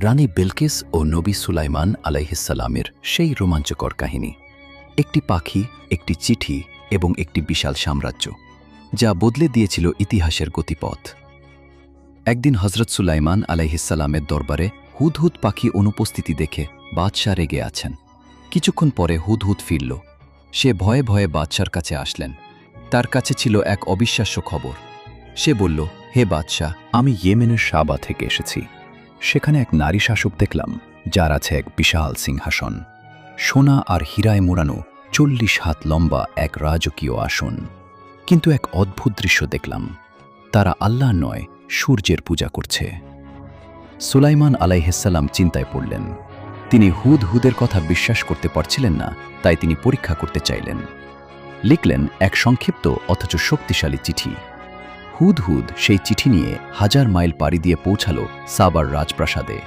রানী বিলকিস ও নবী সুলাইমান আলাইহিসসালামের সেই রোমাঞ্চকর কাহিনী। একটি পাখি, একটি চিঠি এবং একটি বিশাল সাম্রাজ্য, যা বদলে দিয়েছিল ইতিহাসের গতিপথ। একদিন হজরত সুলাইমান আলাইহিসসালামের দরবারে হুদহুদ পাখি অনুপস্থিতি দেখে বাদশাহ রেগে আছেন। কিছুক্ষণ পরে হুদহুদ ফিরল। সে ভয়ে ভয়ে বাদশার কাছে আসলেন। তার কাছে ছিল এক অবিশ্বাস্য খবর। সে বলল, হে বাদশাহ, আমি ইয়েমেনের সাবা থেকে এসেছি। সেখানে এক নারী শাসক দেখলাম, যার আছে এক বিশাল সিংহাসন, সোনা আর হীরায় মোড়ানো 40 হাত লম্বা এক রাজকীয় আসন। কিন্তু এক অদ্ভুত দৃশ্য দেখলাম। তারা আল্লাহ নয়, সূর্যের পূজা করছে। সুলাইমান আলাইহিসসালাম চিন্তায় পড়লেন। তিনি হুদহুদের কথা বিশ্বাস করতে পারছিলেন না, তাই তিনি পরীক্ষা করতে চাইলেন। লিখলেন এক সংক্ষিপ্ত অথচ শক্তিশালী চিঠি। হুদহুদ সেই চিঠি নিয়ে 1000 মাইল পাড়ি দিয়ে পৌঁছাল সাবার রাজপ্রাসাদে।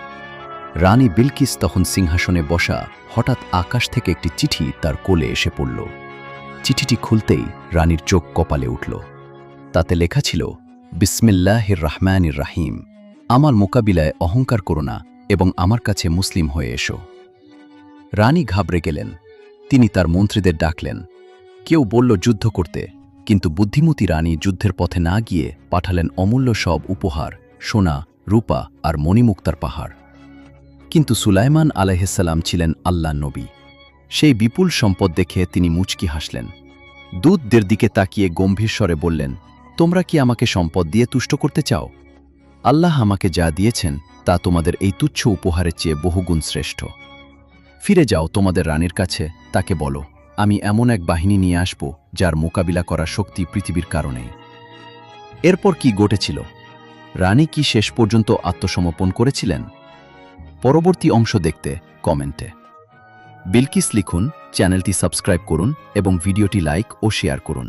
রানী বিলকিস তখন সিংহাসনে বসা। হঠাৎ আকাশ থেকে একটি চিঠি তার কোলে এসে পড়ল। চিঠিটি খুলতেই রানীর চোখ কপালে উঠল। তাতে লেখা ছিল, বিসমিল্লাহির রহমানির রাহিম, আমার মোকাবিলায় অহংকার করো না এবং আমার কাছে মুসলিম হয়ে এসো। রানী ঘাবড়ে গেলেন। তিনি তার মন্ত্রীদের ডাকলেন। কেউ বলল যুদ্ধ করতে, কিন্তু বুদ্ধিমতী রানী যুদ্ধের পথে না গিয়ে পাঠালেন অমূল্য সব উপহার, সোনা, রূপা আর মণিমুক্তার পাহাড়। কিন্তু সুলাইমান আলাইহিসসালাম ছিলেন আল্লাহর নবী। সেই বিপুল সম্পদ দেখে তিনি মুচকি হাসলেন। দূতদের দিকে তাকিয়ে গম্ভীর স্বরে বললেন, তোমরা কি আমাকে সম্পদ দিয়ে তুষ্ট করতে চাও? আল্লাহ আমাকে যা দিয়েছেন তা তোমাদের এই তুচ্ছ উপহারের চেয়ে বহুগুণ শ্রেষ্ঠ। ফিরে যাও তোমাদের রানীর কাছে, তাকে বলো, আমি এমন এক বাহিনী নিয়ে আসব যার মোকাবিলা করার শক্তি পৃথিবীর কারণেই। এরপর কি ঘটেছিল? রানী কি শেষ পর্যন্ত আত্মসমর্পণ করেছিলেন? পরবর্তী অংশ দেখতে কমেন্টে বিলকিস লিখুন, চ্যানেলটি সাবস্ক্রাইব করুন এবং ভিডিওটি লাইক ও শেয়ার করুন।